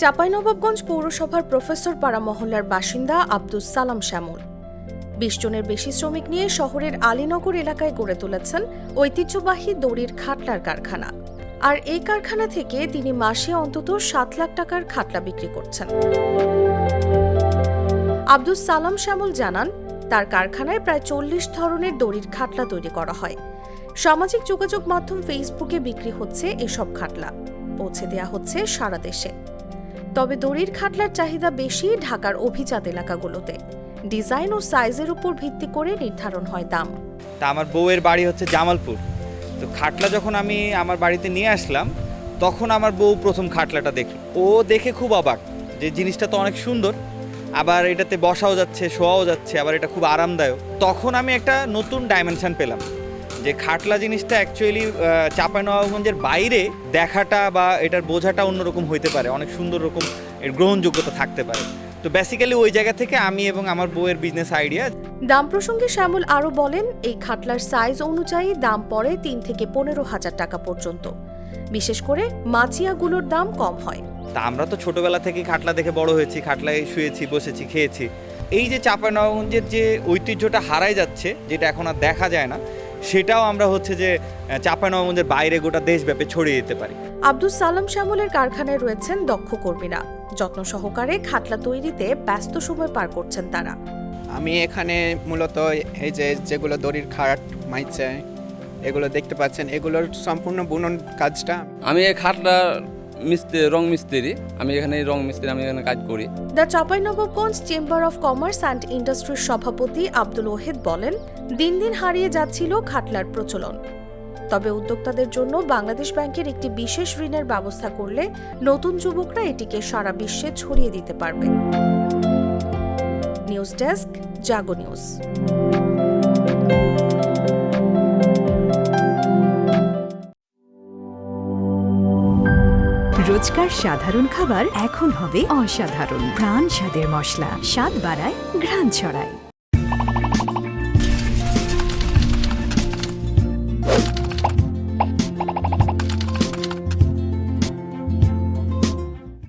চাঁপাইনবাবগঞ্জ পৌরসভার প্রফেসর পাড়া মহল্লার বাসিন্দা আব্দুস সালাম শ্যামল ২০ জনের বেশি শ্রমিক নিয়ে শহরের আলীনগর এলাকায় গড়ে তুলেছেন ঐতিহ্যবাহী দড়ির খাটলার কারখানা। আর এই কারখানা থেকে তিনি মাসে অন্তত ৭ লাখ টাকার খাটলা বিক্রি করছেন। আব্দুস সালাম শ্যামল জানান, তার কারখানায় প্রায় ৪০ ধরনের দড়ির খাটলা তৈরি করা হয়। সামাজিক যোগাযোগ মাধ্যম ফেসবুকে বিক্রি হচ্ছে এসব খাটলা, পৌঁছে দেয়া হচ্ছে সারা দেশে। তবে দড়ির খাটলার চাহিদা বেশি ঢাকার অভিজাত এলাকাগুলোতে। ডিজাইন ও সাইজের উপর ভিত্তি করে নির্ধারণ হয় দাম। তা আমার বউয়ের বাড়ি হচ্ছে জামালপুর, তো খাটলা যখন আমি আমার বাড়িতে নিয়ে আসলাম তখন আমার বউ প্রথম খাটলাটা দেখল। ও দেখে খুব অবাক যে জিনিসটা তো অনেক সুন্দর, আবার এটাতে বসাও যাচ্ছে, শোয়াও যাচ্ছে, আবার এটা খুব আরামদায়ক। তখন আমি একটা নতুন ডাইমেনশন পেলাম যে খাটলা জিনিসটা অ্যাকচুয়ালি চাঁপাইনবাবগঞ্জের বাইরে দেখাটা বা এটার বোঝাটা অন্যরকম হইতে পারে, অনেক সুন্দর রকম এর গ্রহণযোগ্যতা থাকতে পারে। তো বেসিক্যালি ওই জায়গা থেকে আমি এবং আমার বউয়ের বিজনেস আইডিয়া। দাম প্রসঙ্গে শ্যামল আরও বলেন, এই খাটলার সাইজ অনুযায়ী দাম পড়ে ৩ থেকে ১৫,০০০ টাকা পর্যন্ত। বিশেষ করে মাচিয়াগুলোর দাম কম হয়। তা আমরা তো ছোটবেলা থেকে খাটলা দেখে বড় হয়েছি, খাটলায় শুয়েছি, বসেছি, খেয়েছি। এই যে চাঁপাইনবাবগঞ্জের যে ঐতিহ্যটা হারায় যাচ্ছে, যেটা এখন আর দেখা যায় না, সেটাও আমরা হচ্ছে যে চাঁপাইনবাবগঞ্জের বাইরে গোটা দেশব্যাপী ছড়িয়ে দিতে পারি। আব্দুস সালাম শ্যামলের কারখানায় রয়েছেন দক্ষ কর্মীরা। যত্ন সহকারে খাটলা তৈরিতে ব্যস্ত সময় পার করছেন তারা। আমি এখানে মূলত এই যেগুলো দড়ির খাট মাইছে এগুলো দেখতে পাচ্ছেন, এগুলোর সম্পূর্ণ বুনন কাজটা। আমি এই খাটলা রং মিস্ত্রি, আমি এখানে কাজ করি। The Chapainawabganj chamber of commerce and ইন্ডাস্ট্রির সভাপতি আব্দুল ওয়াহেদ বলেন, দিন দিন হারিয়ে যাচ্ছিল খাটলার প্রচলন। তবে উদ্যোক্তাদের জন্য বাংলাদেশ ব্যাংকের একটি বিশেষ ঋণের ব্যবস্থা করলে নতুন যুবকরা এটিকে সারা বিশ্বে ছড়িয়ে দিতে পারবে। নিউজ ডেস্ক, জাগো নিউজ। রোজকার সাধারণ খাবার এখন হবে অসাধারণ। প্রাণ স্বাদের মশলা, স্বাদ বাড়ায়, ঘ্রাণ ছড়ায়।